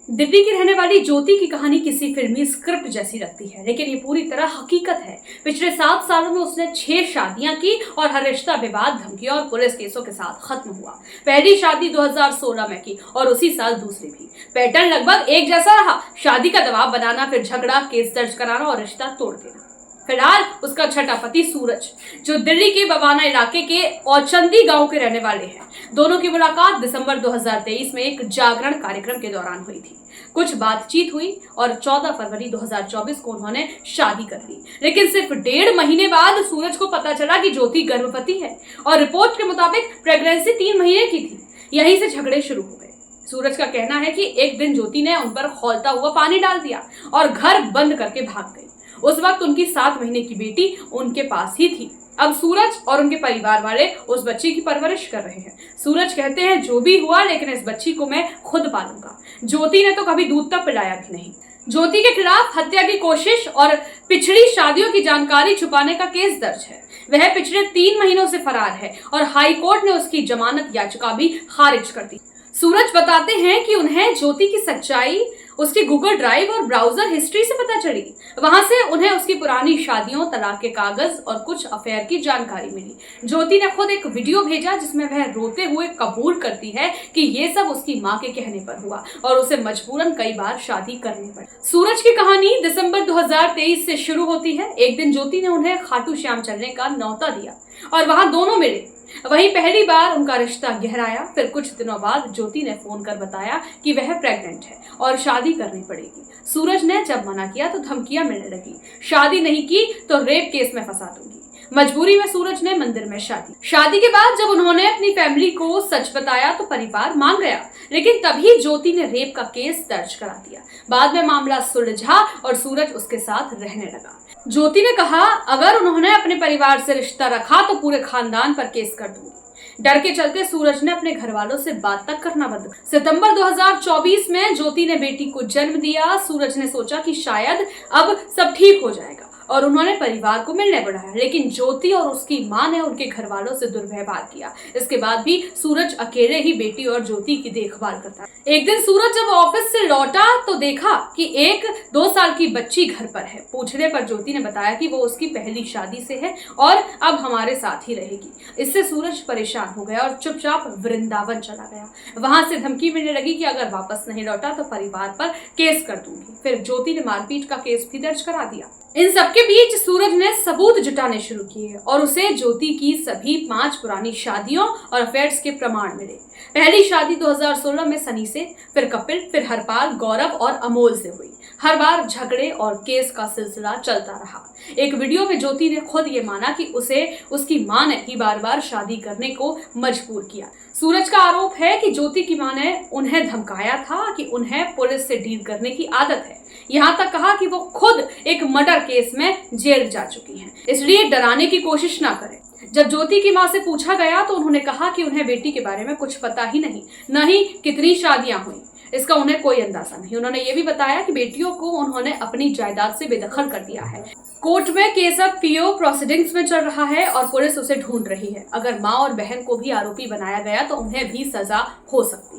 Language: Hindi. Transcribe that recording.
दिल्ली की रहने वाली ज्योति की कहानी किसी फिल्मी स्क्रिप्ट जैसी लगती है, लेकिन ये पूरी तरह हकीकत है। पिछले 7 सालों में उसने 6 शादियां की और हर रिश्ता विवाद, धमकियों और पुलिस केसों के साथ खत्म हुआ। पहली शादी 2016 में की और उसी साल दूसरी भी। पैटर्न लगभग एक जैसा रहा, शादी का दबाव बनाना, फिर झगड़ा, केस दर्ज कराना और रिश्ता तोड़ देना। फिलहाल उसका छठा पति सूरज, जो दिल्ली के बवाना इलाके के औचंदी गांव के रहने वाले हैं। दोनों की मुलाकात दिसंबर 2023 में एक जागरण कार्यक्रम के दौरान हुई थी। कुछ बातचीत हुई और 14 फरवरी 2024 को उन्होंने शादी कर ली। लेकिन सिर्फ 1.5 महीने बाद सूरज को पता चला कि ज्योति गर्भवती है और रिपोर्ट के मुताबिक प्रेगनेंसी 3 महीने की थी। यहीं से झगड़े शुरू हो गए। सूरज का कहना है कि एक दिन ज्योति ने उन पर खौलता हुआ पानी डाल दिया और घर बंद करके भाग गई। उस वक्त उनकी 7 महीने की बेटी उनके पास ही थी। अब सूरज और उनके परिवार वाले उस बच्ची की परवरिश कर रहे हैं। सूरज कहते हैं, जो भी हुआ, लेकिन इस बच्ची को मैं खुद पालूंगा। ज्योति ने तो कभी दूध तक पिलाया भी नहीं। ज्योति के खिलाफ हत्या की कोशिश और पिछड़ी शादियों की जानकारी छुपाने का केस दर्ज है। वह पिछले 3 महीनों से फरार है और हाई कोर्ट ने उसकी जमानत याचिका भी खारिज कर दी। सूरज बताते हैं कि उन्हें ज्योति की सच्चाई उसकी गूगल ड्राइव और ब्राउजर हिस्ट्री से पता चली। वहां से उन्हें उसकी पुरानी शादियों, तलाक के कागज और कुछ अफेयर की जानकारी मिली। ज्योति ने खुद एक वीडियो भेजा जिसमें वह रोते हुए कबूल करती है कि ये सब उसकी मां के कहने पर हुआ और उसे मजबूरन कई बार शादी करनी पड़ी। सूरज की कहानी दिसंबर 2023 से शुरू होती है। एक दिन ज्योति ने उन्हें खाटू श्याम चलने का न्योता दिया और वहां दोनों मिले। वहीं पहली बार उनका रिश्ता गहराया। फिर कुछ दिनों बाद ज्योति ने फोन कर बताया कि वह प्रेग्नेंट है और शादी करनी पड़ेगी। सूरज ने जब मना किया तो धमकियां मिलने लगी, शादी नहीं की तो रेप केस में फंसा दूंगी। मजबूरी में सूरज ने मंदिर में शादी के बाद जब उन्होंने अपनी फैमिली को सच बताया तो परिवार मान गया, लेकिन तभी ज्योति ने रेप का केस दर्ज करा दिया। बाद में मामला सुलझा और सूरज उसके साथ रहने लगा। ज्योति ने कहा, अगर उन्होंने अपने परिवार से रिश्ता रखा तो पूरे खानदान पर केस कर दूंगी। डर के चलते सूरज ने अपने घर वालों से बात तक करना बंद कर। सितंबर 2024 में ज्योति ने बेटी को जन्म दिया। सूरज ने सोचा कि शायद अब सब ठीक हो जाएगा और उन्होंने परिवार को मिलने बढ़ाया, लेकिन ज्योति और उसकी मां ने उनके घर वालों से दुर्व्यवहार किया। इसके बाद भी सूरज अकेले ही बेटी और ज्योति की देखभाल करता है। एक दिन सूरज जब ऑफिस से लौटा तो देखा कि एक 2 साल की बच्ची घर पर है। पूछने पर ज्योति ने बताया कि वो उसकी पहली शादी से है और अब हमारे साथ ही रहेगी। इससे सूरज परेशान हो गया और चुपचाप वृंदावन चला गया। वहां से धमकी मिलने लगी कि अगर वापस नहीं लौटा तो परिवार पर केस कर दूंगी। फिर ज्योति ने मारपीट का केस भी दर्ज करा दिया। इन सबके बीच सूरज ने सबूत जुटाने शुरू किए और उसे ज्योति की सभी 5 पुरानी शादियों और अफेयर्स के प्रमाण मिले। पहली शादी 2016 में सनी से, फिर कपिल, फिर हरपाल, गौरव और अमोल से हुई। हर बार झगड़े और केस का सिलसिला चलता रहा। एक वीडियो में ज्योति ने खुद ये माना कि उसे उसकी मां ने ही बार बार शादी करने को मजबूर किया। सूरज का आरोप है कि ज्योति की मां ने उन्हें धमकाया था कि उन्हें पुलिस से डील करने की आदत है। यहाँ तक कहा कि वो खुद एक मर्डर केस में जेल जा चुकी हैं, इसलिए डराने की कोशिश ना करें। जब ज्योति की मां से पूछा गया तो उन्होंने कहा कि उन्हें बेटी के बारे में कुछ पता ही नहीं, न ही कितनी शादियां हुई, इसका उन्हें कोई अंदाजा नहीं। उन्होंने ये भी बताया कि बेटियों को उन्होंने अपनी जायदाद से बेदखल कर दिया है। कोर्ट में केस अब पीओ प्रोसीडिंग्स में चल रहा है और पुलिस उसे ढूंढ रही है। अगर मां और बहन को भी आरोपी बनाया गया तो उन्हें भी सजा हो सकती है।